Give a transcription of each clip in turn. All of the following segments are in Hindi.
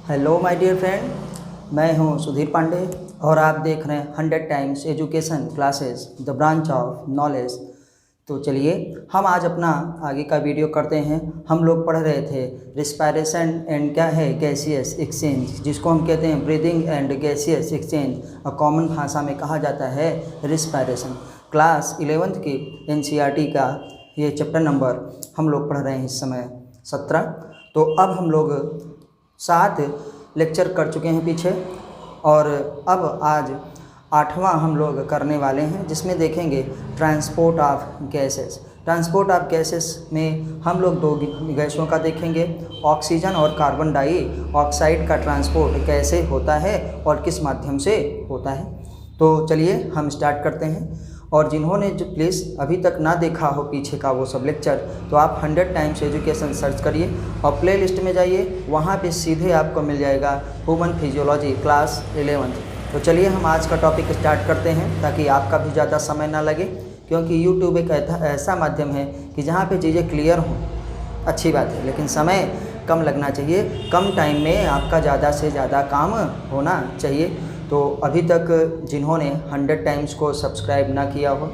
हेलो माय डियर फ्रेंड, मैं हूं सुधीर पांडे और आप देख रहे हैं 100 times education classes the branch of knowledge. तो चलिए हम आज अपना आगे का वीडियो करते हैं। हम लोग पढ़ रहे थे रिस्पायरेशन एंड क्या है गैसियस एक्सचेंज, जिसको हम कहते हैं ब्रीदिंग एंड गैसियस एक्सचेंज और कॉमन भाषा में कहा जाता है रिस्पायरेशन। क्लास 11th की NCERT का ये चैप्टर नंबर हम लोग पढ़ रहे हैं इस समय 17। तो अब हम लोग 7 लेक्चर कर चुके हैं पीछे और अब आज 8वां हम लोग करने वाले हैं, जिसमें देखेंगे transport of gases. Transport of gases में हम लोग 2 गैसों का देखेंगे, ऑक्सीजन और कार्बन डाइऑक्साइड का ट्रांसपोर्ट कैसे होता है और किस माध्यम से होता है। तो चलिए हम स्टार्ट करते हैं। और जिन्होंने जो प्लीज़ अभी तक ना देखा हो पीछे का वो सब लेक्चर, तो आप 100 टाइम्स एजुकेशन सर्च करिए और प्ले लिस्ट में जाइए, वहाँ पे सीधे आपको मिल जाएगा ह्यूमन फिजियोलॉजी क्लास 11th। तो चलिए हम आज का टॉपिक स्टार्ट करते हैं ताकि आपका भी ज़्यादा समय ना लगे, क्योंकि यूट्यूब एक ऐसा माध्यम है कि जहाँ पे चीज़ें क्लियर हों अच्छी बात है, लेकिन समय कम लगना चाहिए। कम टाइम में आपका ज़्यादा से ज़्यादा काम होना चाहिए। तो अभी तक जिन्होंने 100 टाइम्स को सब्सक्राइब ना किया हो,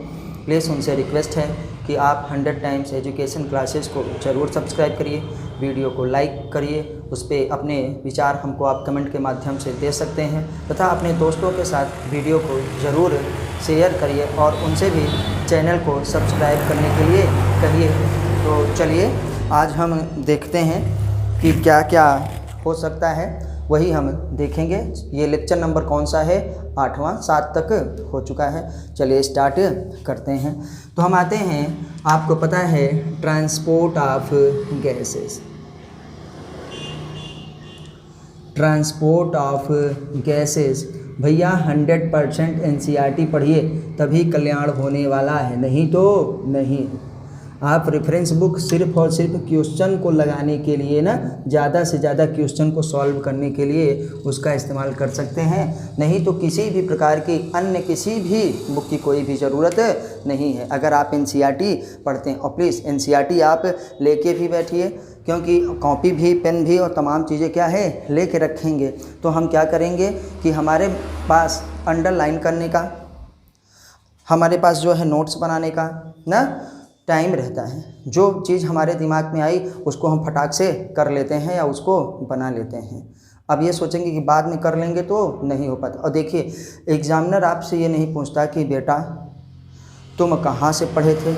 प्लीज़ उनसे रिक्वेस्ट है कि आप 100 टाइम्स एजुकेशन क्लासेस को ज़रूर सब्सक्राइब करिए, वीडियो को लाइक करिए, उस पर अपने विचार हमको आप कमेंट के माध्यम से दे सकते हैं, तथा अपने दोस्तों के साथ वीडियो को ज़रूर शेयर करिए और उनसे भी चैनल को सब्सक्राइब करने के लिए कहिए। तो चलिए आज हम देखते हैं कि क्या क्या हो सकता है, वही हम देखेंगे। ये लेक्चर नंबर कौन सा है? 8वां, 7 तक हो चुका है। चलिए स्टार्ट करते हैं। तो हम आते हैं, आपको पता है transport of gases. Transport of gases भैया 100% NCERT पढ़िए, तभी कल्याण होने वाला है, नहीं तो नहीं। आप रेफरेंस बुक सिर्फ और सिर्फ क्वेश्चन को लगाने के लिए ना, ज़्यादा से ज़्यादा क्वेश्चन को सॉल्व करने के लिए उसका इस्तेमाल कर सकते हैं, नहीं तो किसी भी प्रकार की अन्य किसी भी बुक की कोई भी ज़रूरत नहीं है। अगर आप NCERT पढ़ते हैं, और प्लीज़ NCERT आप लेके भी बैठिए, क्योंकि कॉपी भी, पेन भी और तमाम चीज़ें क्या है लेके रखेंगे तो हम क्या करेंगे कि हमारे पास अंडरलाइन करने का, हमारे पास जो है नोट्स बनाने का ना टाइम रहता है। जो चीज़ हमारे दिमाग में आई उसको हम फटाक से कर लेते हैं या उसको बना लेते हैं। अब ये सोचेंगे कि बाद में कर लेंगे तो नहीं हो पाता। और देखिए, एग्जामिनर आपसे ये नहीं पूछता कि बेटा तुम कहाँ से पढ़े थे,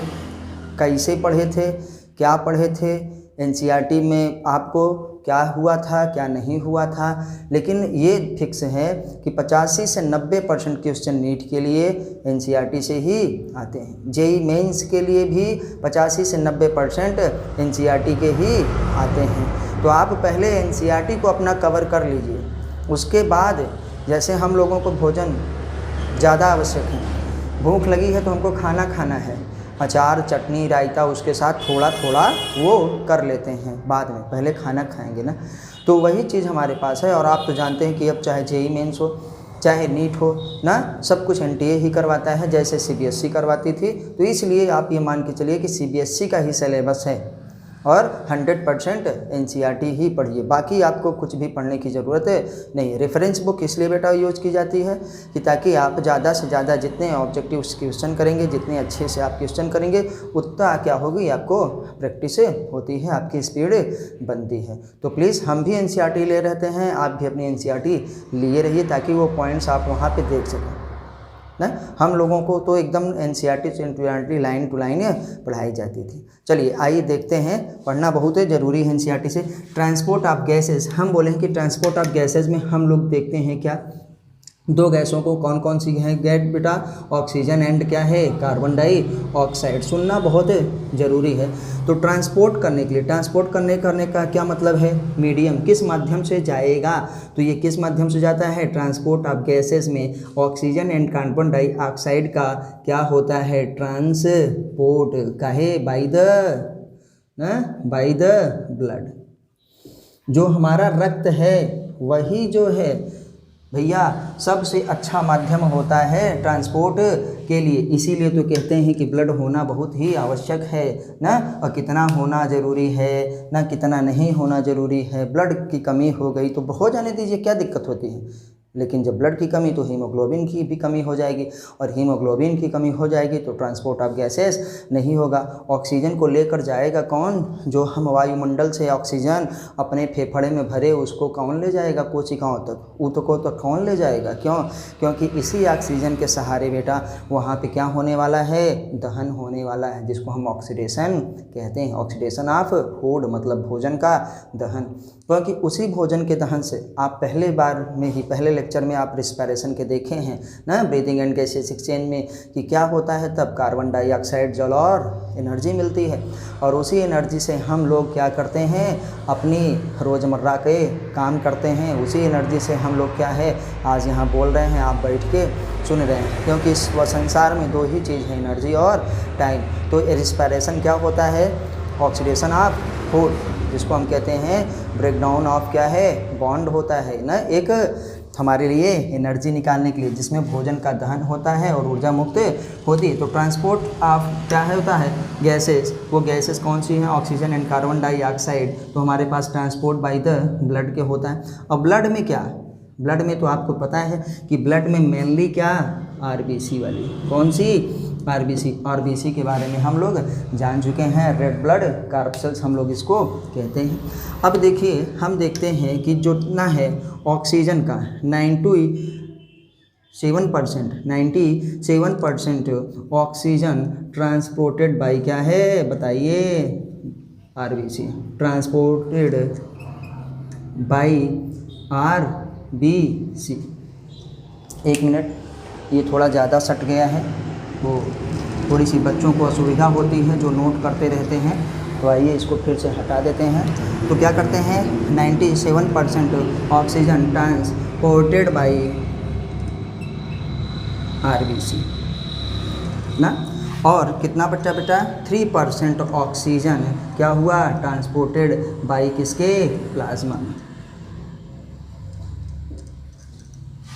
कैसे पढ़े थे, क्या पढ़े थे, NCERT में आपको क्या हुआ था, क्या नहीं हुआ था। लेकिन ये फिक्स है कि 85 से 90% क्वेश्चन नीट के लिए NCERT से ही आते हैं। JEE मेंस के लिए भी 85 से 90% NCERT के ही आते हैं। तो आप पहले NCERT को अपना कवर कर लीजिए, उसके बाद जैसे हम लोगों को भोजन ज़्यादा आवश्यक है, भूख लगी है तो हमको खाना खाना है, अचार चटनी रायता उसके साथ थोड़ा थोड़ा वो कर लेते हैं बाद में, पहले खाना खाएंगे ना। तो वही चीज़ हमारे पास है। और आप तो जानते हैं कि अब चाहे JEE मेंस हो चाहे नीट हो ना, सब कुछ NTA ही करवाता है, जैसे CBSE करवाती थी। तो इसलिए आप ये मान के चलिए कि CBSE का ही सिलेबस है और 100% NCERT ही पढ़िए, बाकी आपको कुछ भी पढ़ने की ज़रूरत नहीं। रेफरेंस बुक इसलिए बेटा यूज़ की जाती है कि ताकि आप ज़्यादा से ज़्यादा जितने ऑब्जेक्टिव क्वेश्चन करेंगे, जितने अच्छे से आप क्वेश्चन करेंगे, उतना क्या होगी, आपको प्रैक्टिस होती है, आपकी स्पीड बनती है। तो प्लीज़ हम भी NCERT ले रहते हैं, आप भी अपनी NCERT लिए रहिए ताकि वो पॉइंट्स आप वहाँ पर देख सकें ना। हम लोगों को तो एकदम NCERT से लाइन टू लाइन पढ़ाई जाती थी। चलिए आइए देखते हैं, पढ़ना बहुत ज़रूरी है NCERT से। ट्रांसपोर्ट ऑफ गैसेस, हम बोले कि ट्रांसपोर्ट ऑफ गैसेस में हम लोग देखते हैं क्या, 2 गैसों को, कौन कौन सी हैं गैस बेटा, ऑक्सीजन एंड क्या है कार्बन डाइऑक्साइड। सुनना बहुत ज़रूरी है। तो ट्रांसपोर्ट करने के लिए, ट्रांसपोर्ट करने का क्या मतलब है, मीडियम किस माध्यम से जाएगा, तो ये किस माध्यम से जाता है, ट्रांसपोर्ट ऑफ गैसेस में ऑक्सीजन एंड कार्बन डाइऑक्साइड का क्या होता है, ट्रांसपोर्ट काहे, बाय द ब्लड। जो हमारा रक्त है वही जो है भैया सबसे अच्छा माध्यम होता है ट्रांसपोर्ट के लिए, इसीलिए तो कहते हैं कि ब्लड होना बहुत ही आवश्यक है ना, और कितना होना ज़रूरी है ना, कितना नहीं होना ज़रूरी है। ब्लड की कमी हो गई तो हो जाने दीजिए, क्या दिक्कत होती है, लेकिन जब ब्लड की कमी तो हीमोग्लोबिन की भी कमी हो जाएगी, और हीमोग्लोबिन की कमी हो जाएगी तो ट्रांसपोर्ट ऑफ गैसेस नहीं होगा। ऑक्सीजन को लेकर जाएगा कौन, जो हम वायुमंडल से ऑक्सीजन अपने फेफड़े में भरे उसको कौन ले जाएगा कोशिकाओं तक, ऊतकों तक कौन ले जाएगा, क्यों, क्योंकि इसी ऑक्सीजन के सहारे बेटा वहाँ पे क्या होने वाला है, दहन होने वाला है, जिसको हम ऑक्सीडेशन कहते हैं। ऑक्सीडेशन ऑफ फूड मतलब भोजन का दहन, क्योंकि उसी भोजन के दहन से आप पहले बार में ही पहले लेक्चर में आप रिस्पिरेशन के देखे हैं ना, ब्रीदिंग एंड गैसेस एक्सचेंज में कि क्या होता है, तब कार्बन डाइऑक्साइड जल और एनर्जी मिलती है, और उसी एनर्जी से हम लोग क्या करते हैं, अपनी रोज़मर्रा के काम करते हैं, उसी एनर्जी से हम लोग क्या है आज यहाँ बोल रहे हैं, आप बैठ के सुन रहे हैं, क्योंकि इस संसार में दो ही चीज़ है, एनर्जी और टाइम। तो रिस्पिरेशन क्या होता है, ऑक्सीडेशन ऑफ फूड, जिसको हम कहते हैं ब्रेकडाउन ऑफ क्या है, बॉन्ड होता है ना, एक हमारे लिए एनर्जी निकालने के लिए, जिसमें भोजन का दहन होता है और ऊर्जा मुक्त होती है। तो ट्रांसपोर्ट ऑफ क्या है होता है, गैसेस, वो गैसेस कौन सी हैं, ऑक्सीजन एंड कार्बन डाइऑक्साइड, तो हमारे पास ट्रांसपोर्ट बाय द ब्लड के होता है। और ब्लड में क्या, ब्लड में तो आपको पता है कि ब्लड में मेनली क्या, आरबीसी वाली, कौन सी, आरबीसी के बारे में हम लोग जान चुके हैं, रेड ब्लड कार्पसेल्स हम लोग इसको कहते हैं। अब देखिए हम देखते हैं कि जो ना है ऑक्सीजन का 97% ऑक्सीजन ट्रांसपोर्टेड बाय क्या है बताइए, आरबीसी, ट्रांसपोर्टेड बाय आरबीसी। एक मिनट, ये थोड़ा ज़्यादा सट गया है, वो थोड़ी सी बच्चों को असुविधा होती है जो नोट करते रहते हैं, तो आइए इसको फिर से हटा देते हैं। तो क्या करते हैं, 97% ऑक्सीजन ट्रांसपोर्टेड बाय आरबीसी ना, और कितना बचा बेटा, 3% ऑक्सीजन क्या हुआ, ट्रांसपोर्टेड बाय किसके, प्लाज्मा।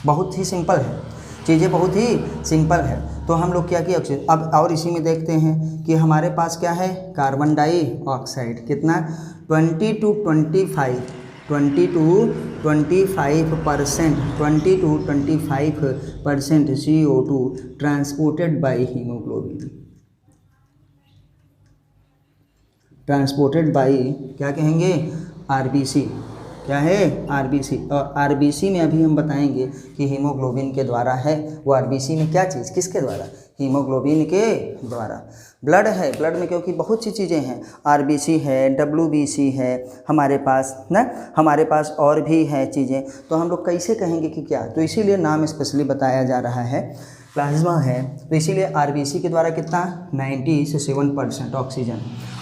बहुत ही सिंपल है, चीज़ें बहुत ही सिंपल है। तो हम लोग क्या किया ऑक्सीजन, अब और इसी में देखते हैं कि हमारे पास क्या है, कार्बन डाइऑक्साइड कितना, 20 to 25% CO2 transported by haemoglobin, transported by क्या कहेंगे, आरबीसी, क्या है, आरबीसी। और आरबीसी में अभी हम बताएंगे कि हीमोग्लोबिन के द्वारा है, वो आरबीसी में क्या चीज़, किसके द्वारा, हीमोग्लोबिन के द्वारा। ब्लड है, ब्लड में क्योंकि बहुत सी चीज़ें हैं, आरबीसी है, डब्ल्यूबीसी है हमारे पास ना, हमारे पास और भी है चीज़ें, तो हम लोग कैसे कहेंगे कि क्या, तो इसीलिए नाम स्पेशली बताया जा रहा है, प्लाज्मा है, तो इसीलिए आरबीसी के द्वारा कितना, 97% ऑक्सीजन,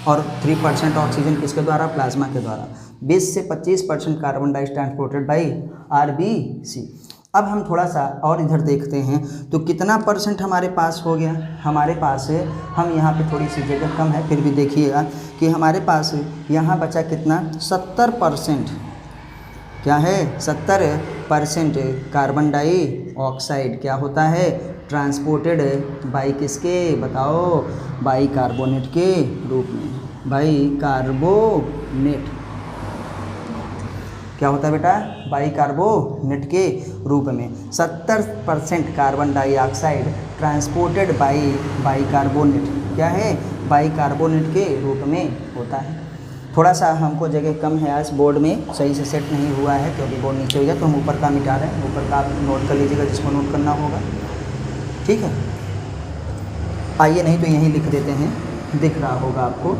और 3% ऑक्सीजन किसके द्वारा, प्लाज्मा के द्वारा। 20 से 25% carbon dioxide transported by RBC. अब हम थोड़ा सा और इधर देखते हैं, तो कितना परसेंट हमारे पास हो गया, हमारे पास हम यहाँ पे थोड़ी सी जगह कम है, फिर भी देखिएगा कि हमारे पास यहाँ बचा कितना, 70%, क्या है, 70% कार्बन डाइऑक्साइड क्या होता है, ट्रांसपोर्टेड बाय किसके बताओ, बाय कार्बोनेट के रूप में, बाय कार्बोनेट, क्या होता है बेटा, बाई कार्बोनेट के रूप में। 70% carbon dioxide transported by carbonate, क्या है, बाई कार्बोनेट के रूप में होता है। थोड़ा सा हमको जगह कम है, आज बोर्ड में सही से सेट नहीं हुआ है, क्योंकि बोर्ड नीचे हो गया, तो हम ऊपर का मिटा रहे हैं, ऊपर का आप नोट कर लीजिएगा जिसको नोट करना होगा, ठीक है। आइए नहीं तो यहीं लिख देते हैं, दिख रहा होगा आपको,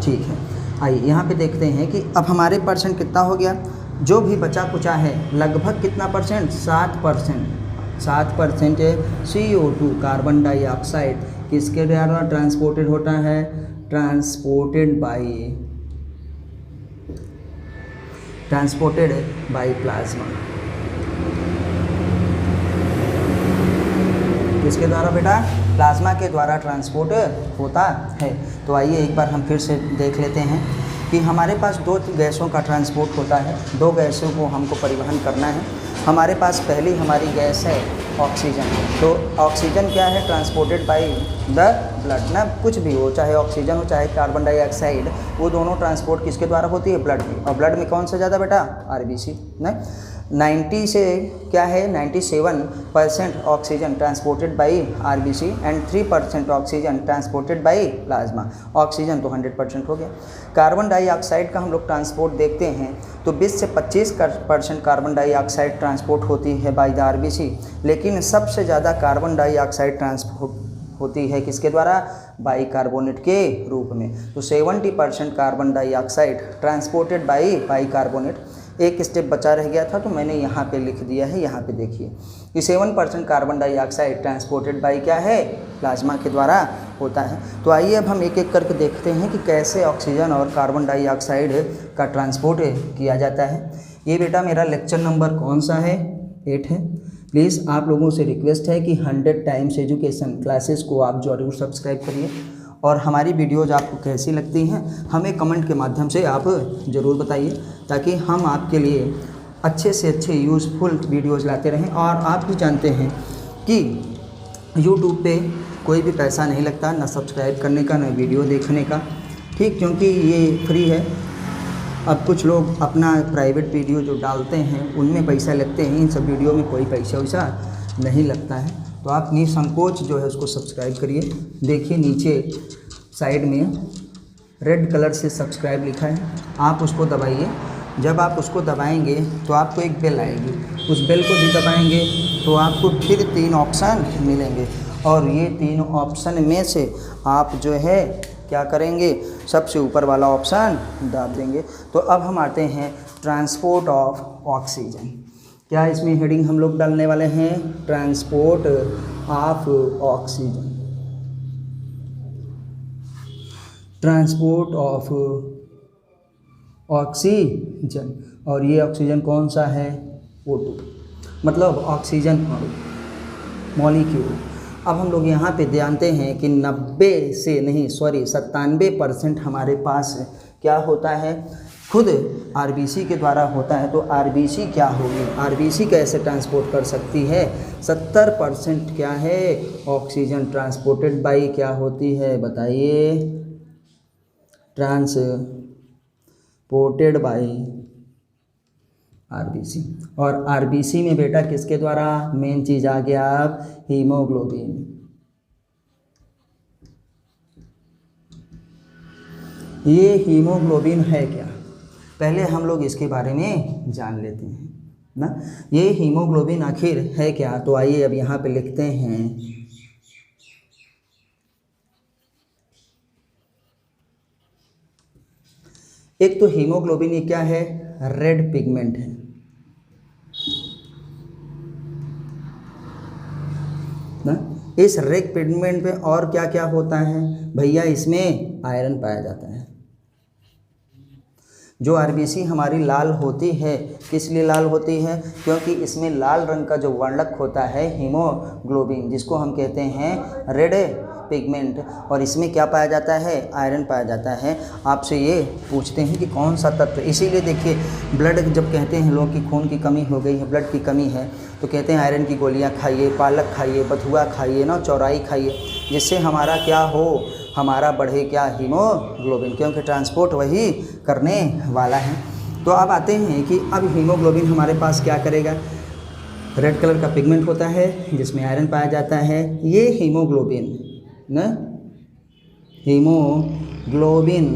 ठीक है। आइए यहाँ पे देखते हैं कि अब हमारे परसेंट कितना हो गया, जो भी बचा कुचा है लगभग कितना परसेंट, 7% CO2 कार्बन डाइऑक्साइड किसके द्वारा ट्रांसपोर्टेड होता है, ट्रांसपोर्टेड बाय प्लाज्मा, किसके द्वारा बेटा, प्लाज्मा के द्वारा ट्रांसपोर्ट होता है। तो आइए एक बार हम फिर से देख लेते हैं कि हमारे पास दो गैसों का ट्रांसपोर्ट होता है, दो गैसों को हमको परिवहन करना है। हमारे पास पहली हमारी गैस है ऑक्सीजन। तो ऑक्सीजन क्या है, ट्रांसपोर्टेड बाय द ब्लड ना, कुछ भी हो, चाहे ऑक्सीजन हो चाहे कार्बन डाइऑक्साइड, वो दोनों ट्रांसपोर्ट किसके द्वारा होती है, ब्लड में। और ब्लड में कौन सा ज़्यादा बेटा, आरबीसी ना। 90 से क्या है 97% oxygen transported by RBC and 3% oxygen transported by plasma. Oxygen तो 100% हो गया। कार्बन डाइऑक्साइड का हम लोग ट्रांसपोर्ट देखते हैं तो 20 से 25% कार्बन डाइऑक्साइड ट्रांसपोर्ट होती है बाई द आरबीसी, लेकिन सबसे ज़्यादा कार्बन डाइऑक्साइड ट्रांसपोर्ट होती है किसके द्वारा, बाई कार्बोनेट के रूप में। तो 70% carbon dioxide transported by carbonate. एक स्टेप बचा रह गया था तो मैंने यहाँ पे लिख दिया है, यहाँ पे देखिए कि 7% कार्बन डाइऑक्साइड ट्रांसपोर्टेड बाई क्या है, प्लाज्मा के द्वारा होता है। तो आइए अब हम एक एक करके देखते हैं कि कैसे ऑक्सीजन और कार्बन डाइऑक्साइड का ट्रांसपोर्ट किया जाता है। ये बेटा मेरा लेक्चर नंबर कौन सा है, 8 है। प्लीज़ आप लोगों से रिक्वेस्ट है कि 100 टाइम्स एजुकेशन क्लासेस को आप ज़रूर सब्सक्राइब करिए, और हमारी वीडियोज़ आपको कैसी लगती हैं हमें कमेंट के माध्यम से आप ज़रूर बताइए, ताकि हम आपके लिए अच्छे से अच्छे यूज़फुल वीडियोज़ लाते रहें। और आप भी जानते हैं कि यूट्यूब पे कोई भी पैसा नहीं लगता, ना सब्सक्राइब करने का, ना वीडियो देखने का, ठीक, क्योंकि ये फ्री है। अब कुछ लोग अपना प्राइवेट वीडियो जो डालते हैं उनमें पैसा लगते हैं, इन सब वीडियो में कोई पैसा वैसा नहीं लगता है। तो आप निसंकोच जो है उसको सब्सक्राइब करिए। देखिए नीचे साइड में रेड कलर से सब्सक्राइब लिखा है, आप उसको दबाइए। जब आप उसको दबाएंगे तो आपको एक बेल आएगी, उस बेल को भी दबाएंगे तो आपको फिर 3 ऑप्शन मिलेंगे, और ये 3 ऑप्शन में से आप जो है क्या करेंगे, सबसे ऊपर वाला ऑप्शन दाब देंगे। तो अब हम आते हैं ट्रांसपोर्ट ऑफ ऑक्सीजन। क्या इसमें हेडिंग हम लोग डालने वाले हैं, transport of oxygen, transport of oxygen. और ये ऑक्सीजन कौन सा है, O2, मतलब ऑक्सीजन मॉलिक्यूल। अब हम लोग यहाँ पे जानते हैं कि 97% हमारे पास क्या होता है, खुद आरबीसी के द्वारा होता है। तो आरबीसी क्या होगी, आरबीसी कैसे ट्रांसपोर्ट कर सकती है, 70% क्या है, ऑक्सीजन ट्रांसपोर्टेड बाई क्या होती है, बताइए, ट्रांसपोर्टेड बाई आरबीसी। और आरबीसी में बेटा किसके द्वारा, मेन चीज़ आ गया आप, हीमोग्लोबिन। ये हीमोग्लोबिन है क्या, पहले हम लोग इसके बारे में जान लेते हैं ना, ये हीमोग्लोबिन आखिर है क्या। तो आइए अब यहाँ पे लिखते हैं, एक तो हीमोग्लोबिन ये क्या है, रेड पिगमेंट है ना। इस रेड पिगमेंट पे और क्या क्या होता है भैया, इसमें आयरन पाया जाता है। जो आरबीसी हमारी लाल होती है, किस लिए लाल होती है, क्योंकि इसमें लाल रंग का जो वर्णक होता है हीमोग्लोबिन, जिसको हम कहते हैं रेड पिगमेंट, और इसमें क्या पाया जाता है, आयरन पाया जाता है। आपसे ये पूछते हैं कि कौन सा तत्व, इसीलिए देखिए ब्लड जब कहते हैं लोग कि खून की कमी हो गई है, ब्लड की कमी है, तो कहते हैं आयरन की गोलियां खाइए, पालक खाइए, बथुआ खाइए ना, चौराई खाइए, जिससे हमारा क्या हो, हमारा बढ़े क्या, हीमोग्लोबिन, क्योंकि ट्रांसपोर्ट वही करने वाला है। तो अब आते हैं कि अब हीमोग्लोबिन हमारे पास क्या करेगा, रेड कलर का पिगमेंट होता है जिसमें आयरन पाया जाता है। ये हीमोग्लोबिन न, हीमोग्लोबिन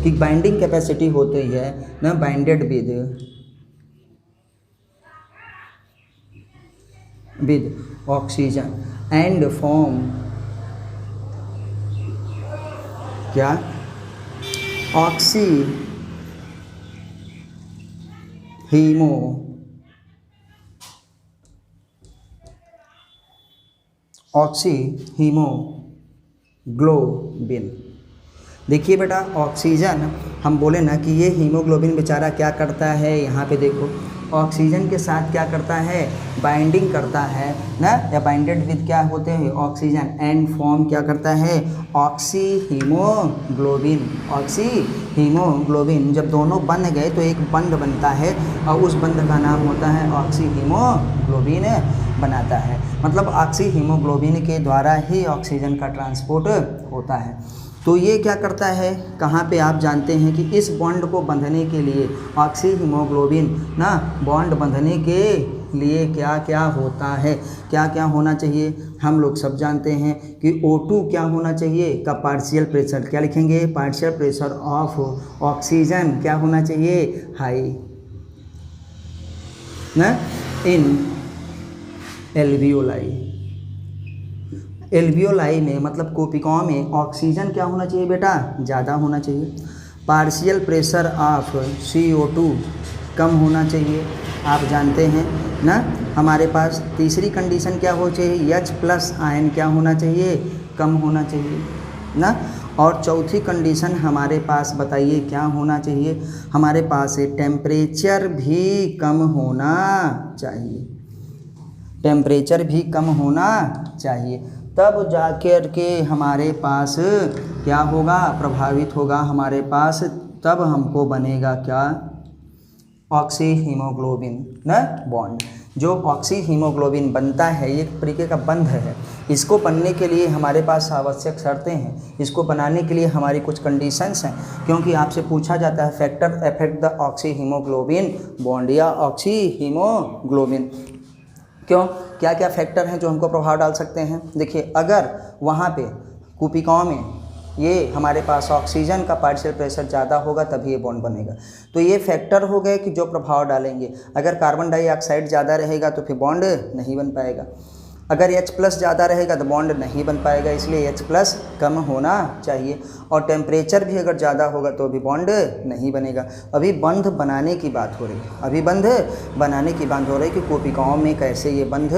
की बाइंडिंग कैपेसिटी होती है न, binded with oxygen and form क्या, ऑक्सी हीमोग्लोबिन। देखिए बेटा ऑक्सीजन, हम बोले ना कि ये हीमोग्लोबिन बेचारा क्या करता है, यहाँ पे देखो, ऑक्सीजन के साथ क्या करता है, बाइंडिंग करता है ना, या बाइंडेड विद क्या होते हैं ऑक्सीजन, एंड फॉर्म क्या करता है ऑक्सी हीमोग्लोबिन। ऑक्सी हीमोग्लोबिन जब दोनों बन गए तो एक बंध बनता है और उस बंध का नाम होता है ऑक्सी हीमोग्लोबिन बनाता है। मतलब ऑक्सी हीमोग्लोबिन के द्वारा ही ऑक्सीजन का ट्रांसपोर्ट होता है। तो ये क्या करता है, कहाँ पे आप जानते हैं कि इस बॉन्ड को बंधने के लिए ऑक्सी हीमोग्लोबिन ना बॉन्ड बंधने के लिए क्या क्या होता है, क्या क्या होना चाहिए, हम लोग सब जानते हैं कि O2 क्या होना चाहिए का पार्शियल प्रेशर, क्या लिखेंगे पार्शियल प्रेशर ऑफ ऑक्सीजन क्या होना चाहिए हाई ना इन एल्वियोलाई। एल्वियोलाई में मतलब कोशिकाओं में ऑक्सीजन क्या होना चाहिए बेटा, ज़्यादा होना चाहिए। पार्शियल प्रेशर ऑफ CO2 कम होना चाहिए, आप जानते हैं ना। हमारे पास तीसरी कंडीशन क्या हो चाहिए, H+ आयन क्या होना चाहिए, कम होना चाहिए ना। और चौथी कंडीशन हमारे पास बताइए क्या होना चाहिए, हमारे पास टेम्परेचर भी कम होना चाहिए, टेम्परेचर भी कम होना चाहिए, तब जाकर के हमारे पास क्या होगा, प्रभावित होगा हमारे पास, तब हमको बनेगा क्या ऑक्सी हीमोग्लोबिन ना बॉन्ड। जो ऑक्सी हीमोग्लोबिन बनता है ये एक तरीके का बंध है। इसको बनने के लिए हमारे पास आवश्यक शर्तें हैं, इसको बनाने के लिए हमारी कुछ कंडीशंस हैं, क्योंकि आपसे पूछा जाता है factor affect the oxy haemoglobin bond या ऑक्सी हीमोग्लोबिन। क्यों, क्या क्या फैक्टर हैं जो हमको प्रभाव डाल सकते हैं। देखिए अगर वहाँ पे कोशिकाओं में ये हमारे पास ऑक्सीजन का पार्शियल प्रेशर ज़्यादा होगा तभी ये बॉन्ड बनेगा। तो ये फैक्टर हो गए कि जो प्रभाव डालेंगे। अगर कार्बन डाइऑक्साइड ज़्यादा रहेगा तो फिर बॉन्ड नहीं बन पाएगा, अगर H+ ज़्यादा रहेगा तो बॉन्ड नहीं बन पाएगा, इसलिए H+ कम होना चाहिए। और टेम्परेचर भी अगर ज़्यादा होगा तो भी बॉन्ड नहीं बनेगा। अभी बंध बनाने की बात हो रही है, अभी बंध बनाने की बात हो रही है कि कोशिकाओं में कैसे ये बंध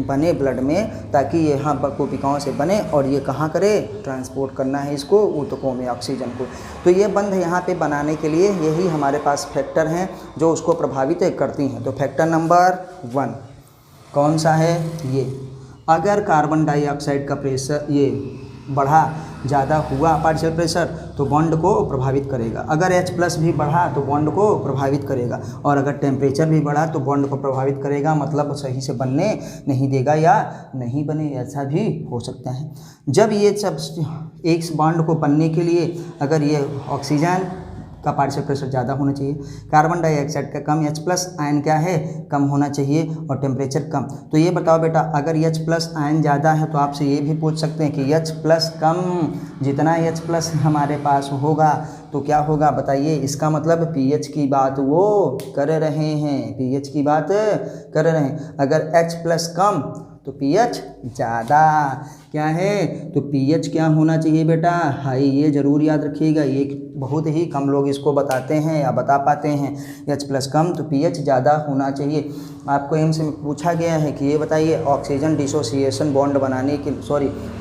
बने ब्लड में, ताकि ये यहाँ पर कोशिकाओं से बने और ये कहाँ करे, ट्रांसपोर्ट करना है इसको ऊतकों में ऑक्सीजन को। तो ये बंध यहाँ पे बनाने के लिए यही हमारे पास फैक्टर हैं जो उसको प्रभावित करती हैं। तो फैक्टर नंबर 1 कौन सा है, ये अगर कार्बन डाइऑक्साइड का प्रेशर ये बढ़ा, ज़्यादा हुआ पार्शियल प्रेशर तो बॉन्ड को प्रभावित करेगा, अगर H+ भी बढ़ा तो बॉन्ड को प्रभावित करेगा, और अगर टेम्परेचर भी बढ़ा तो बॉन्ड को प्रभावित करेगा, मतलब सही से बनने नहीं देगा या नहीं बने, ऐसा भी हो सकता है। जब ये सब एक बॉन्ड को बनने के लिए अगर ये ऑक्सीजन का पार्शियल प्रेशर ज़्यादा होना चाहिए, कार्बन डाइऑक्साइड का कम, H+ आयन क्या है कम होना चाहिए, और टेम्परेचर कम। तो ये बताओ बेटा अगर H+ आयन ज़्यादा है तो आपसे ये भी पूछ सकते हैं कि H+ कम, जितना H+ हमारे पास होगा तो क्या होगा बताइए। इसका मतलब pH की बात वो कर रहे हैं, pH की बात कर रहे हैं। अगर H+ कम तो pH ज़्यादा क्या है, तो pH क्या होना चाहिए बेटा हाई। ये ज़रूर याद रखिएगा, ये बहुत ही कम लोग इसको बताते हैं या बता पाते हैं। H+ कम तो pH ज़्यादा होना चाहिए। आपको एम्स में पूछा गया है कि ये बताइए ऑक्सीजन डिसोसिएशन बॉन्ड बनाने के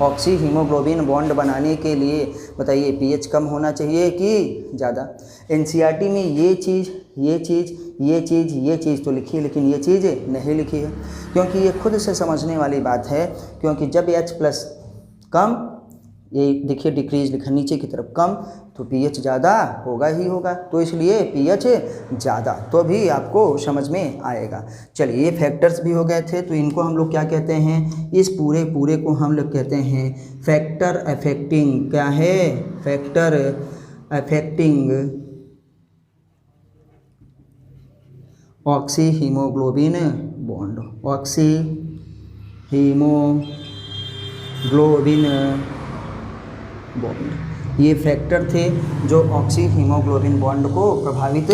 ऑक्सी हीमोग्लोबिन बॉन्ड बनाने के लिए बताइए pH कम होना चाहिए कि ज़्यादा। NCERT में ये चीज़ तो लिखी है, लेकिन ये चीज़ नहीं लिखी है, क्योंकि ये खुद से समझने वाली बात है। क्योंकि जब H+ कम, ये देखिए डिक्रीज लिखा नीचे की तरफ, कम तो pH ज़्यादा होगा ही होगा, तो इसलिए pH ज़्यादा, तो भी आपको समझ में आएगा। चलिए ये फैक्टर्स भी हो गए थे, तो इनको हम लोग क्या कहते हैं, इस पूरे को हम लोग कहते हैं फैक्टर अफेक्टिंग, क्या है factor affecting oxy haemoglobin bond, oxy haemoglobin bond. ये फैक्टर थे जो ऑक्सी हीमोग्लोबिन बॉन्ड को प्रभावित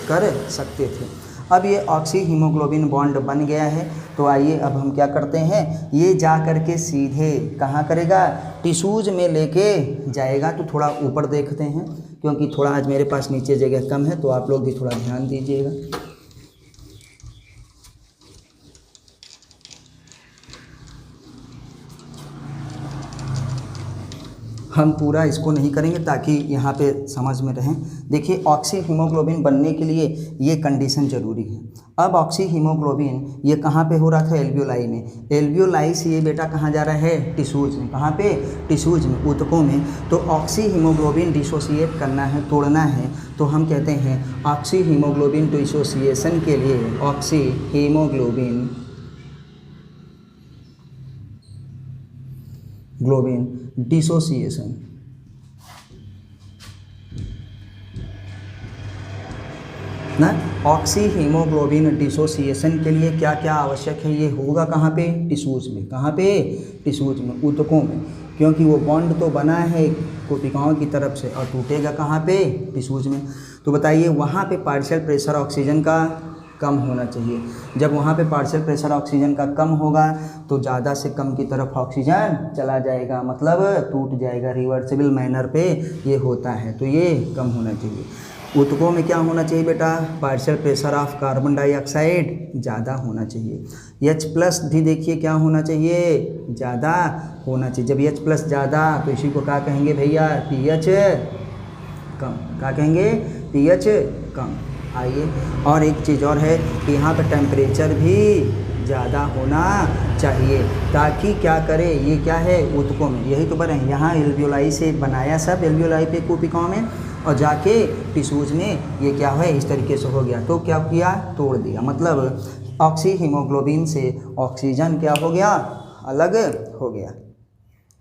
कर सकते थे। अब ये ऑक्सी हीमोग्लोबिन बॉन्ड बन गया है, तो आइए अब हम क्या करते हैं, ये जा कर के सीधे कहाँ करेगा, टिश्यूज़ में लेके जाएगा। तो थोड़ा ऊपर देखते हैं, क्योंकि थोड़ा आज मेरे पास नीचे जगह कम है, तो आप लोग भी थोड़ा ध्यान दीजिएगा। हम पूरा इसको नहीं करेंगे ताकि यहाँ पे समझ में रहें। देखिए ऑक्सी हीमोग्लोबिन बनने के लिए ये कंडीशन ज़रूरी है। अब ऑक्सी हीमोग्लोबिन ये कहाँ पे हो रहा था, एल्वियोलाई में। एल्वियोलाई से ये बेटा कहाँ जा रहा है, टिश्यूज में। कहाँ पे, टिश्यूज में, ऊतकों में। तो ऑक्सी हीमोग्लोबिन डिसोसिएट करना है, तोड़ना है, तो हम कहते हैं ऑक्सी हीमोग्लोबिन डिसोसिएशन के लिए ऑक्सी हीमोग्लोबिन डिसोसिएशन ना, ऑक्सी हीमोग्लोबिन डिसोसिएशन के लिए क्या क्या आवश्यक है, ये होगा कहाँ पे, टिश्यूज में। कहाँ पे, टिश्यूज में, ऊतकों में, क्योंकि वो बॉन्ड तो बना है कोशिकाओं की तरफ से और टूटेगा कहाँ पे, टिश्यूज में। तो बताइए वहाँ पे पार्शियल प्रेशर ऑक्सीजन का कम होना चाहिए। जब वहाँ पे पार्शियल प्रेशर ऑक्सीजन का कम होगा तो ज़्यादा से कम की तरफ ऑक्सीजन चला जाएगा, मतलब टूट जाएगा, रिवर्सिबल मैनर पे ये होता है, तो ये कम होना चाहिए। ऊतकों में क्या होना चाहिए बेटा, partial pressure of carbon dioxide ज़्यादा होना चाहिए। H+ भी देखिए क्या होना चाहिए, ज़्यादा होना चाहिए। जब H+ ज़्यादा तो इसी को क्या कहेंगे भैया, pH कम। क्या कहेंगे, pH कम। आइए, और एक चीज़ और है कि यहाँ पर टेम्परेचर भी ज़्यादा होना चाहिए, ताकि क्या करे, ये क्या है, ऊतकों में, यही तो बने, यहाँ एल्वियोलाई से बनाया सब, एल्वियोलाई पे कोशिकाओं में, और जाके टिश्यूज में ये क्या है, इस तरीके से हो गया। तो क्या किया, तोड़ दिया, मतलब ऑक्सी हीमोग्लोबिन से ऑक्सीजन क्या हो गया, अलग हो गया।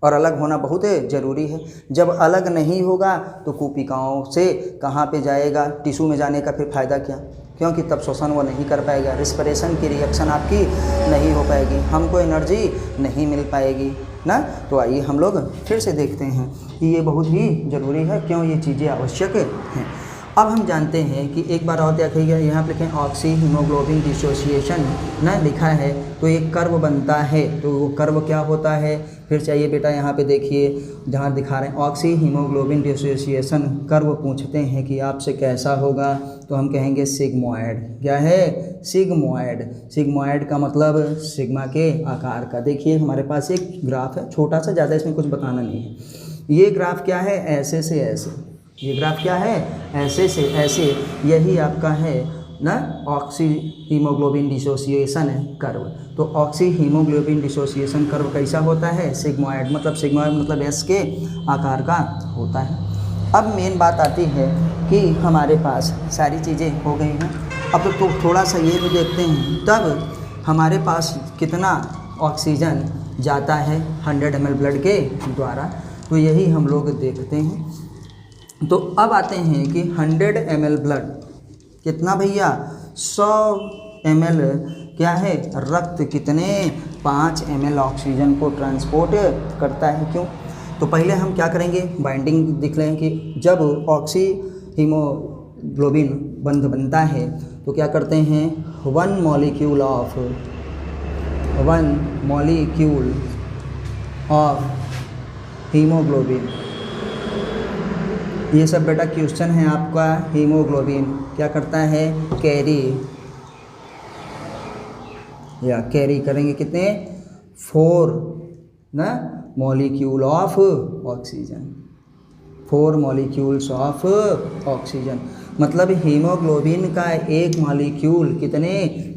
और अलग होना बहुत ज़रूरी है। जब अलग नहीं होगा तो कोशिकाओं से कहाँ पे जाएगा, टिश्यू में जाने का फिर फ़ायदा क्या, क्योंकि तब श्वसन वो नहीं कर पाएगा, रिस्पिरेशन की रिएक्शन आपकी नहीं हो पाएगी, हमको एनर्जी नहीं मिल पाएगी ना। तो आइए हम लोग फिर से देखते हैं कि ये बहुत ही ज़रूरी है, क्यों ये चीज़ें आवश्यक हैं। अब हम जानते हैं कि एक बार और देखिएगा, यहाँ पर लिखें ऑक्सी हीमोग्लोबिन डिसोसिएशन ना लिखा है, तो एक कर्व बनता है, तो वो कर्व क्या होता है, फिर चाहिए बेटा यहाँ पे देखिए जहाँ दिखा रहे हैं ऑक्सी हीमोग्लोबिन डिसोसिएशन कर्व पूछते हैं कि आपसे कैसा होगा, तो हम कहेंगे सिग्मोइड। क्या है, सिग्मोइड। सिग्मोइड का मतलब सिग्मा के आकार का। देखिए हमारे पास एक ग्राफ है छोटा सा, ज़्यादा इसमें कुछ बताना नहीं है। ये ग्राफ क्या है, ऐसे से ऐसे, ये ग्राफ क्या है, ऐसे से ऐसे, यही आपका है ना ऑक्सी हीमोग्लोबिन डिसोसिएशन कर्व। तो ऑक्सी हीमोग्लोबिन डिसोसिएशन कर्व कैसा होता है, सिग्मोइड, मतलब सिग्मोइड मतलब एस के आकार का होता है। अब मेन बात आती है कि हमारे पास सारी चीज़ें हो गई हैं, अब तो थोड़ा सा ये भी देखते हैं, तब हमारे पास कितना ऑक्सीजन जाता है 100 ml ब्लड के द्वारा, तो यही हम लोग देखते हैं। तो अब आते हैं कि 100 ml ब्लड कितना भैया, 100 ml क्या है, रक्त कितने 5 ml ऑक्सीजन को ट्रांसपोर्ट करता है। क्यों, तो पहले हम क्या करेंगे, बाइंडिंग देख लें कि जब ऑक्सी हीमोग्लोबिन बंध बनता है तो क्या करते हैं, 1 मॉलिक्यूल ऑफ हीमोग्लोबिन, ये सब बेटा क्वेश्चन है आपका। हीमोग्लोबिन क्या करता है, कैरी करेंगे कितने, 4 ना molecule of oxygen, 4 molecules of oxygen, मतलब हीमोग्लोबिन का एक मॉलिक्यूल कितने,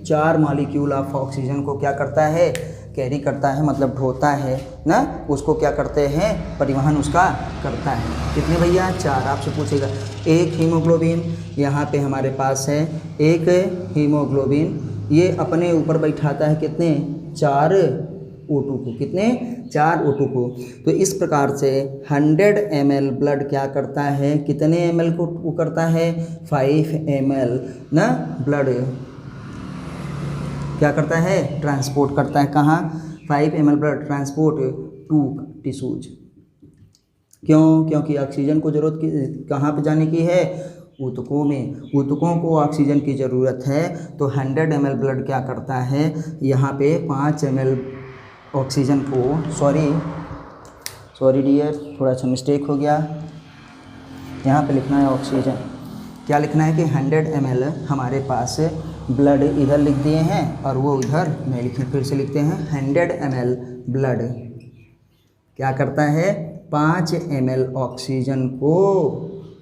4 मॉलिक्यूल ऑफ ऑक्सीजन को क्या करता है, कैरी करता है, मतलब ढोता है ना, उसको क्या करते हैं, परिवहन उसका करता है। कितने भैया, 4। आपसे पूछेगा एक हीमोग्लोबिन, यहाँ पे हमारे पास है एक हीमोग्लोबिन, ये अपने ऊपर बैठाता है कितने, 4 O2 को, कितने, 4 O2 को। तो इस प्रकार से 100 ml ब्लड क्या करता है, कितने ml को वो करता है, 5 ml ना ब्लड क्या करता है, ट्रांसपोर्ट करता है, कहाँ, 5 ml blood transport to tissues. क्यों, क्योंकि ऑक्सीजन को ज़रूरत कहाँ पे जाने की है, ऊतकों में। ऊतकों को ऑक्सीजन की ज़रूरत है, तो 100 ml ब्लड क्या करता है, यहाँ पे 5 ml ऑक्सीजन को, सॉरी डियर, थोड़ा सा मिस्टेक हो गया, यहाँ पे लिखना है ऑक्सीजन, क्या लिखना है कि 100 ml हमारे पास ब्लड इधर लिख दिए हैं और वो इधर नहीं लिखे, फिर से लिखते हैं 100 ml ब्लड क्या करता है, 5 ml ऑक्सीजन को,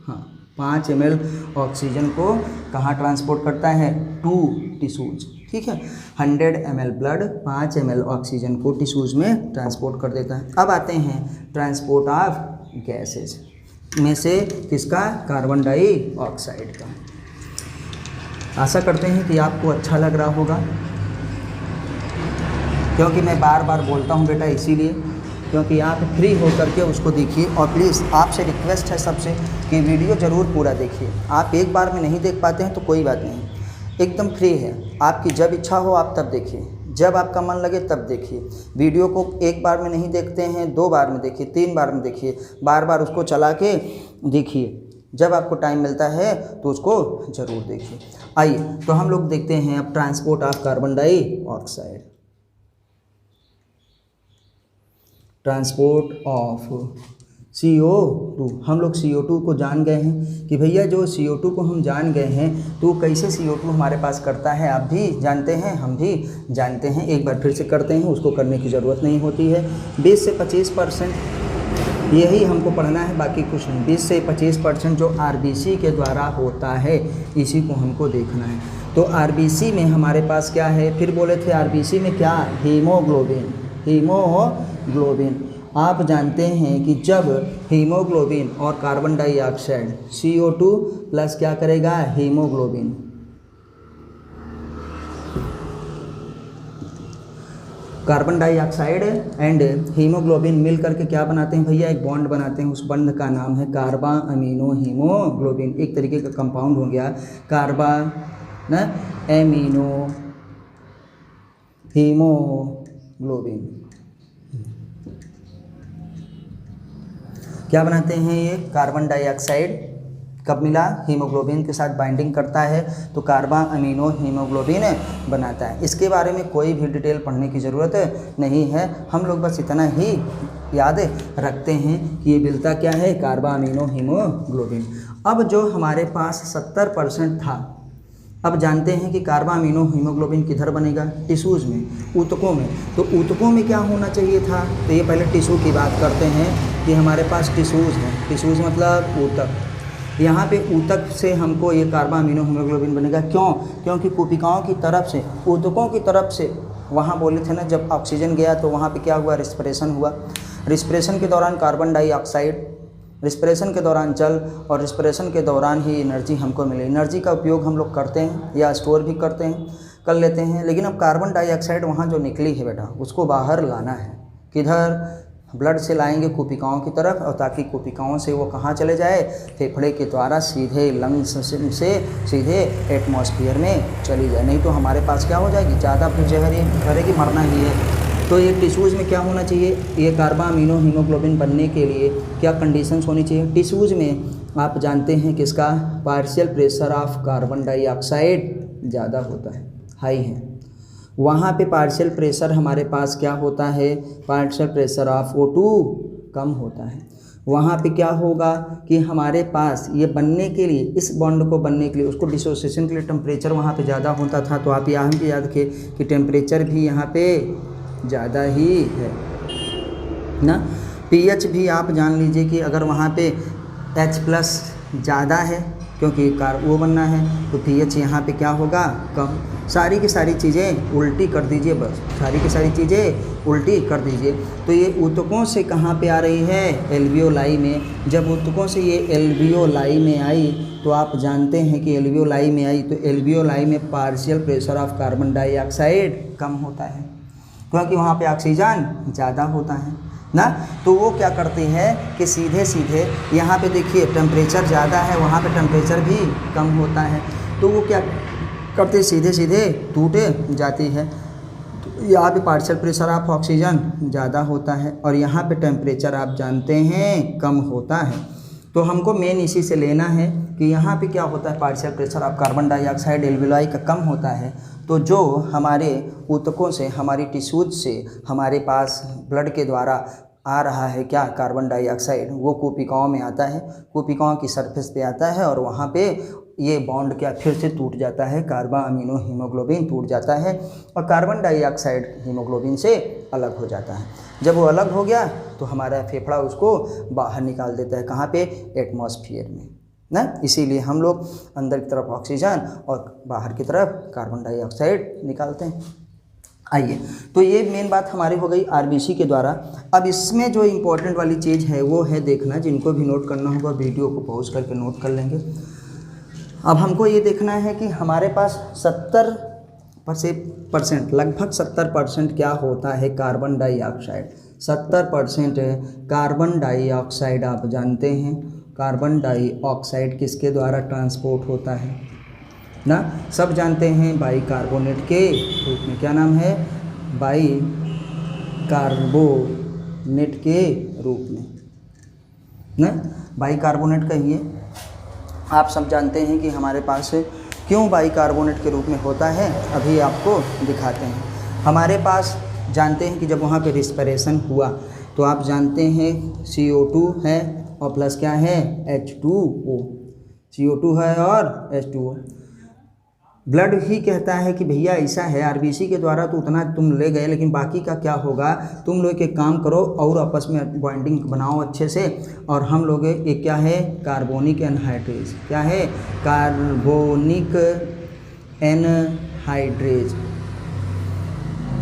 हाँ 5 ml ऑक्सीजन को कहाँ ट्रांसपोर्ट करता है? To tissues. ठीक है, 100 ml ब्लड 5 ml ऑक्सीजन को टिश्यूज में ट्रांसपोर्ट कर देता है। अब आते हैं ट्रांसपोर्ट ऑफ गैसेज में से किसका? कार्बन डाइऑक्साइड का। आशा करते हैं कि आपको अच्छा लग रहा होगा, क्योंकि मैं बार बार बोलता हूं बेटा इसीलिए, क्योंकि आप फ्री होकर के उसको देखिए। और प्लीज़ आपसे रिक्वेस्ट है सबसे कि वीडियो ज़रूर पूरा देखिए। आप एक बार में नहीं देख पाते हैं तो कोई बात नहीं, एकदम फ्री है, आपकी जब इच्छा हो आप तब देखिए, जब आपका मन लगे तब देखिए। वीडियो को एक बार में नहीं देखते हैं, 2 बार में देखिए, 3 बार में देखिए, बार बार उसको चला के देखिए। जब आपको टाइम मिलता है तो उसको ज़रूर देखिए। आइए तो हम लोग देखते हैं अब transport of carbon dioxide. Transport of CO2। हम लोग CO2 को जान गए हैं कि भैया जो CO2 को हम जान गए हैं तो कैसे CO2 हमारे पास करता है, आप भी जानते हैं, हम भी जानते हैं। एक बार फिर से करते हैं, उसको करने की ज़रूरत नहीं होती है। 20 से 25% यही हमको पढ़ना है, बाकी कुछ नहीं। 20 से 25% जो RBC के द्वारा होता है इसी को हमको देखना है। तो RBC में हमारे पास क्या है? फिर बोले थे RBC में क्या? हीमोग्लोबिन। हीमोग्लोबिन आप जानते हैं कि जब हीमोग्लोबिन और कार्बन डाइऑक्साइड CO2 प्लस क्या करेगा? Haemoglobin. Carbon dioxide and haemoglobin मिल करके क्या बनाते हैं भैया? एक बॉन्ड बनाते हैं। उस बॉन्ड का नाम है कार्बा अमीनो हीमोग्लोबिन। एक तरीके का कंपाउंड हो गया कार्बा एमिनो हीमोग्लोबिन। क्या बनाते हैं ये? कार्बन डाइऑक्साइड कब मिला? हीमोग्लोबिन के साथ बाइंडिंग करता है तो कार्बा अमीनो हीमोग्लोबिन बनाता है। इसके बारे में कोई भी डिटेल पढ़ने की ज़रूरत नहीं है, हम लोग बस इतना ही याद रखते हैं कि ये मिलता क्या है? कार्बा अमीनो हीमोग्लोबिन। अब जो हमारे पास 70% था, अब जानते हैं कि कार्बा अमीनो हीमोग्लोबिन किधर बनेगा? टिश्यूज़ में, ऊतकों में। तो ऊतकों में क्या होना चाहिए था? तो ये पहले टिश्यू की बात करते हैं कि हमारे पास टिश्यूज़ हैं। टिश्यूज़ मतलब ऊतक। यहाँ पे ऊतक से हमको ये कार्बा अमीनो हीमोग्लोबिन बनेगा। क्यों? क्योंकि कोशिकाओं की तरफ से, ऊतकों की तरफ से, वहाँ बोले थे ना जब ऑक्सीजन गया तो वहाँ पे क्या हुआ? रिस्पिरेशन हुआ। रिस्पिरेशन के दौरान कार्बन डाइऑक्साइड, रिस्पिरेशन के दौरान जल, और रिस्पिरेशन के दौरान ही एनर्जी हमको मिले। एनर्जी का उपयोग हम लोग करते हैं या स्टोर भी करते हैं, कर लेते हैं। लेकिन अब कार्बन डाइऑक्साइड वहाँ जो निकली है बेटा, उसको बाहर लाना है। किधर? ब्लड से लाएंगे कोशिकाओं की तरफ, और ताकि कोशिकाओं से वो कहाँ चले जाए? फेफड़े के द्वारा सीधे लंग्स से सीधे एटमॉस्फेयर में चली जाए। नहीं तो हमारे पास क्या हो जाएगी? ज़्यादा फिर जहरीली मरना ही है। तो ये टिश्यूज़ में क्या होना चाहिए? ये कार्बा अमीनो हीमोग्लोबिन बनने के लिए क्या कंडीशंस होनी चाहिए? टिश्यूज़ में आप जानते हैं किसका? Partial pressure of carbon dioxide ज़्यादा होता है, हाई है। वहाँ पे पार्शियल प्रेशर हमारे पास क्या होता है? पार्शियल प्रेशर ऑफ O2 कम होता है। वहाँ पे क्या होगा कि हमारे पास ये बनने के लिए, इस बॉन्ड को बनने के लिए, उसको डिसोसिएशन के लिए टेम्परेचर वहाँ पे ज़्यादा होता था। तो आप यहाँ भी याद रखिए कि टेम्परेचर भी यहाँ पे ज़्यादा ही है ना। pH भी आप जान लीजिए कि अगर वहाँ पे H+ ज़्यादा है, क्योंकि वो बनना है, तो pH यहाँ पे क्या होगा? कम। सारी की सारी चीज़ें उल्टी कर दीजिए, बस सारी की सारी चीज़ें उल्टी कर दीजिए। तो ये ऊतकों से कहाँ पे आ रही है? एल्वियोलाई में। जब ऊतकों से ये एल्वियोलाई में आई तो आप जानते हैं कि एल्वियोलाई में आई तो एल्वियोलाई में partial pressure of carbon dioxide कम होता है, क्योंकि वहाँ पे ऑक्सीजन ज़्यादा होता है ना। तो वो क्या करती है कि सीधे सीधे यहाँ पे देखिए टेम्परेचर ज़्यादा है, वहाँ पे टेम्परेचर भी कम होता है, तो वो क्या करते? सीधे सीधे टूटे जाती है। तो यहाँ पे पार्शियल प्रेशर ऑफ ऑक्सीजन ज़्यादा होता है और यहाँ पे टेम्परेचर आप जानते हैं कम होता है। तो हमको मेन इसी से लेना है कि यहाँ पे क्या होता है? Partial pressure of carbon dioxide alveoli का कम होता है। तो जो हमारे ऊतकों से, हमारी टिश्यूज से हमारे पास ब्लड के द्वारा आ रहा है क्या? कार्बन डाइऑक्साइड, वो कोशिकाओं में आता है, कोशिकाओं की सरफेस पे आता है और वहाँ पे ये बॉन्ड क्या फिर से टूट जाता है, कार्बा अमीनो हीमोग्लोबिन टूट जाता है और कार्बन डाइऑक्साइड हीमोग्लोबिन से अलग हो जाता है। जब वो अलग हो गया तो हमारा फेफड़ा उसको बाहर निकाल देता है। कहाँ पे? एटमॉस्फेयर में। ना, इसीलिए हम लोग अंदर की तरफ ऑक्सीजन और बाहर की तरफ कार्बन डाइऑक्साइड निकालते हैं। आइए, तो ये मेन बात हमारी हो गई आरबीसी के द्वारा। अब इसमें जो इम्पोर्टेंट वाली चीज़ है वो है देखना, जिनको भी नोट करना होगा वीडियो को पॉज करके नोट कर लेंगे। अब हमको ये देखना है कि हमारे पास 70% लगभग 70% क्या होता है कार्बन डाइऑक्साइड। 70% कार्बन डाइऑक्साइड आप जानते हैं, कार्बन डाइऑक्साइड किसके द्वारा ट्रांसपोर्ट होता है ना, सब जानते हैं, बाइकार्बोनेट के रूप में। क्या नाम है? बाइकार्बोनेट के रूप में ना, बाइकार्बोनेट कहिए। आप सब जानते हैं कि हमारे पास क्यों बाइकार्बोनेट के रूप में होता है, अभी आपको दिखाते हैं। हमारे पास जानते हैं कि जब वहाँ पे रिस्पिरेशन हुआ तो आप जानते हैं CO2 है और प्लस क्या है H2O, CO2 है और H2O। ब्लड ही कहता है कि भैया ऐसा है, आरबीसी के द्वारा तो उतना तुम ले गए, लेकिन बाकी का क्या होगा, तुम लोग एक काम करो और आपस में बॉन्डिंग बनाओ अच्छे से। और हम लोग एक क्या है कार्बोनिक एनहाइड्रेज, क्या है कार्बोनिक एनहाइड्रेज,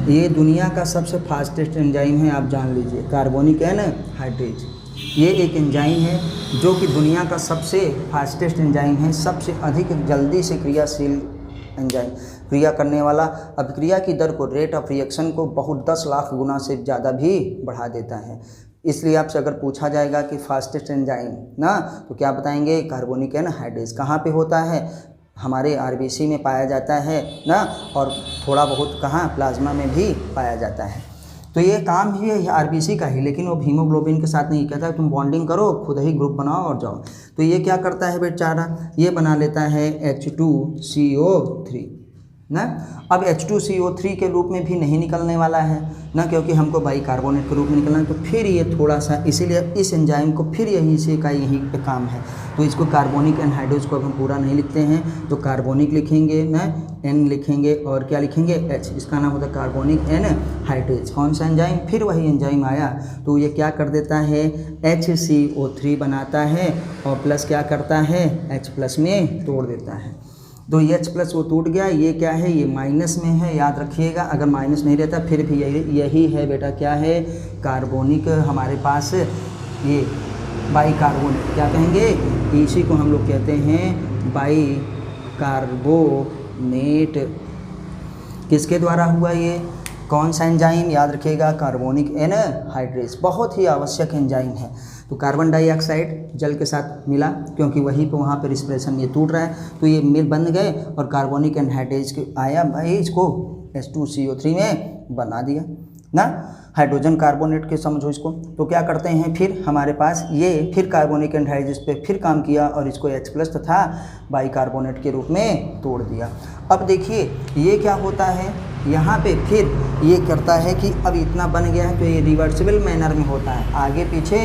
ये दुनिया का सबसे फास्टेस्ट एंजाइम है, आप जान लीजिए। कार्बोनिक एनहाइड्रेज ये एक एंजाइम है जो कि दुनिया का सबसे फास्टेस्ट एंजाइम है, सबसे अधिक जल्दी से क्रियाशील एंजाइम, क्रिया करने वाला, अभिक्रिया की दर को, रेट ऑफ रिएक्शन को बहुत 10 लाख गुना से ज़्यादा भी बढ़ा देता है। इसलिए आपसे अगर पूछा जाएगा कि फास्टेस्ट एंजाइम ना, तो क्या बताएंगे कार्बोनिक एनहाइड्रेज। कहाँ पे होता है? हमारे आरबीसी में पाया जाता है ना, और थोड़ा बहुत कहाँ प्लाज्मा में भी पाया जाता है। तो ये काम ही है आरबीसी का ही, लेकिन वो हीमोग्लोबिन के साथ नहीं कहता है तुम बॉन्डिंग करो, खुद ही ग्रुप बनाओ और जाओ। तो ये क्या करता है बेचारा, ये बना लेता है H2CO3 ना। अब H2CO3 के रूप में भी नहीं निकलने वाला है ना, क्योंकि हमको बाइकार्बोनेट के रूप में निकलना है। तो फिर ये थोड़ा सा, इसीलिए इस एंजाइम को फिर यही से का यही पे काम है। तो इसको कार्बोनिक एनहाइड्रेज को अब हम पूरा नहीं लिखते हैं, तो कार्बोनिक लिखेंगे ना, N लिखेंगे और क्या लिखेंगे H, इसका नाम होता है कार्बोनिक एनहाइड्रेज। कौन सा एंजाइम? फिर वही एंजाइम आया, तो ये क्या कर देता है HCO3 बनाता है और प्लस क्या करता है H+ में तोड़ देता है। तो ये H+ वो टूट गया, ये क्या है, ये माइनस में है, याद रखिएगा। अगर माइनस नहीं रहता फिर भी यही है बेटा, क्या है कार्बोनिक, हमारे पास ये बाइकार्बोनेट, क्या कहेंगे, इसी को हम लोग कहते हैं बाइकार्बोनेट। किसके द्वारा हुआ ये, कौन सा एंजाइम? याद रखिएगा कार्बोनिक एनहाइड्रेज, बहुत ही आवश्यक एंजाइम है। तो कार्बन डाइऑक्साइड जल के साथ मिला, क्योंकि वहीं पे वहाँ पे रिस्पिरेशन ये टूट रहा है, तो ये मिल बन गए और कार्बोनिक एनहाइड्रेज आया भाई, इसको H2CO3 में बना दिया ना, हाइड्रोजन कार्बोनेट के समझो इसको। तो क्या करते हैं फिर हमारे पास ये फिर कार्बोनिक एनहाइड्रेज पे फिर काम किया और इसको H+ तथा बाइकार्बोनेट के रूप में तोड़ दिया। अब देखिए ये क्या होता है, यहाँ पे फिर ये करता है कि अब इतना बन गया है तो ये रिवर्सिबल मैनर में होता है, आगे पीछे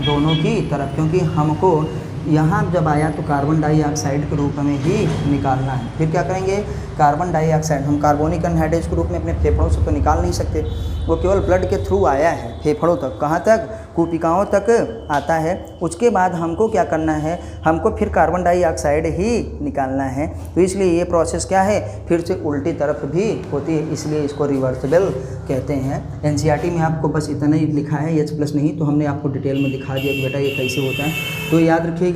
दोनों की तरफ, क्योंकि हमको यहाँ जब आया तो कार्बन डाइऑक्साइड के रूप में ही निकालना है। फिर क्या करेंगे, कार्बन डाइऑक्साइड हम कार्बोनिक एनहाइड्रेज के रूप में अपने फेफड़ों से तो निकाल नहीं सकते, वो केवल ब्लड के थ्रू आया है फेफड़ों तक, कहाँ तक, कूपिकाओं तक आता है। उसके बाद हमको क्या करना है, हमको फिर कार्बन डाइऑक्साइड ही निकालना है। तो इसलिए ये प्रोसेस क्या है, फिर से उल्टी तरफ भी होती है, इसलिए इसको रिवर्सिबल कहते हैं। NCERT में आपको बस इतना ही लिखा है, H+ नहीं, तो हमने आपको डिटेल में दिखा दिया कि बेटा ये कैसे होता है। तो याद रखिएगा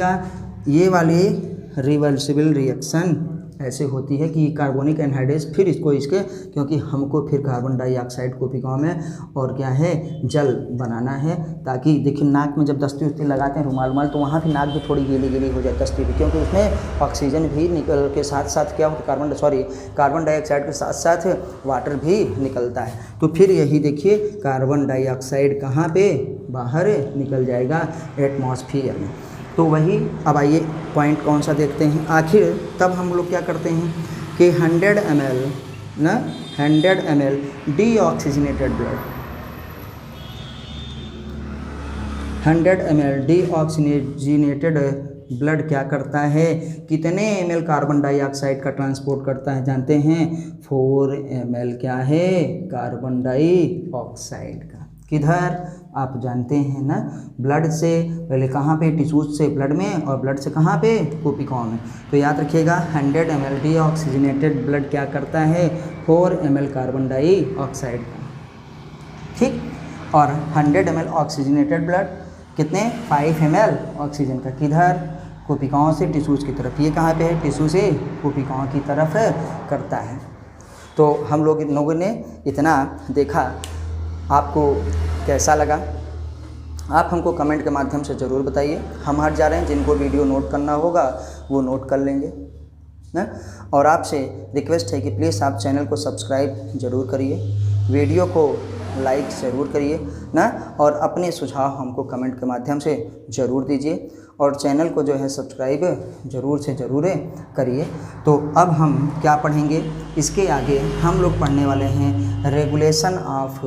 ये वाली रिवर्सिबल रिएक्शन ऐसे होती है कि कार्बोनिक एनहाइड्रेज फिर इसको इसके, क्योंकि हमको फिर कार्बन डाइऑक्साइड को पिकाओं में और क्या है जल बनाना है, ताकि देखिए नाक में जब दस्ती उस्ती लगाते हैं रुमाल तो वहाँ भी नाक भी थोड़ी गीली गीली हो जाए दस्ती भी, क्योंकि उसमें ऑक्सीजन भी निकल के साथ साथ क्या होता है कार्बन डाइऑक्साइड के साथ साथ वाटर भी निकलता है। तो फिर यही देखिए कार्बन डाइऑक्साइड कहाँ पे बाहर निकल जाएगा, एटमॉस्फेयर में। तो वही अब आइए पॉइंट कौन सा देखते हैं आखिर। तब हम लोग क्या करते हैं कि 100 ml deoxygenated blood, 100 ml deoxygenated blood क्या करता है, कितने ml कार्बन डाइऑक्साइड का ट्रांसपोर्ट करता है जानते हैं, 4 ml क्या है कार्बन डाइऑक्साइड का। किधर, आप जानते हैं ना, ब्लड से पहले कहाँ पे, टिश्यूज से ब्लड में, और ब्लड से कहाँ पे, कोपिकॉन में। तो याद रखिएगा 100 ml डीऑक्सीजनेटेड ब्लड क्या करता है, 4 ml कार्बन डाइऑक्साइड का, ठीक। और 100 ml ऑक्सीजनेटेड ब्लड कितने, 5 ml ऑक्सीजन का, किधर, कोपिकाओं से टिश्यूज की तरफ। ये कहाँ पे है, टिश्यू से कोपिकाओं की तरफ करता है। तो हम लोगों ने इतना देखा, आपको कैसा लगा आप हमको कमेंट के माध्यम से ज़रूर बताइए। हम हट जा रहे हैं, जिनको वीडियो नोट करना होगा वो नोट कर लेंगे ना। और आपसे रिक्वेस्ट है कि प्लीज़ आप चैनल को सब्सक्राइब ज़रूर करिए, वीडियो को लाइक ज़रूर करिए ना, और अपने सुझाव हमको कमेंट के माध्यम से ज़रूर दीजिए, और चैनल को जो है सब्सक्राइब ज़रूर से ज़रूर करिए। तो अब हम क्या पढ़ेंगे, इसके आगे हम लोग पढ़ने वाले हैं रेगुलेशन ऑफ,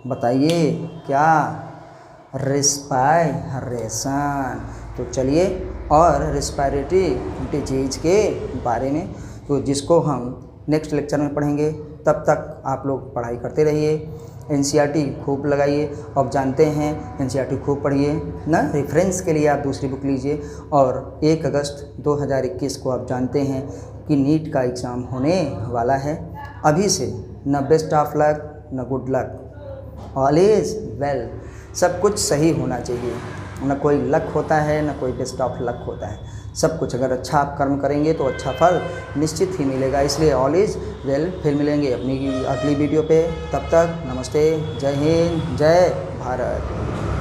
बताइए क्या, रेस्पायरेशन। तो चलिए, और रेस्पिरेटरी डिजीज के बारे में, तो जिसको हम नेक्स्ट लेक्चर में पढ़ेंगे। तब तक आप लोग पढ़ाई करते रहिए, एनसीईआरटी खूब लगाइए। अब जानते हैं एनसीईआरटी खूब पढ़िए ना, रेफरेंस के लिए आप दूसरी बुक लीजिए। और 1 अगस्त 2021 को आप जानते हैं कि नीट का एग्ज़ाम होने वाला है। अभी से न बेस्ट ऑफ लक न good luck, all is well. सब कुछ सही होना चाहिए, न कोई लक होता है न कोई बेस्ट ऑफ लक होता है। सब कुछ अगर अच्छा आप कर्म करेंगे तो अच्छा फल निश्चित ही मिलेगा। इसलिए ऑल इज़ वेल। फिर मिलेंगे अपनी अगली वीडियो पे, तब तक नमस्ते, जय हिंद, जय भारत।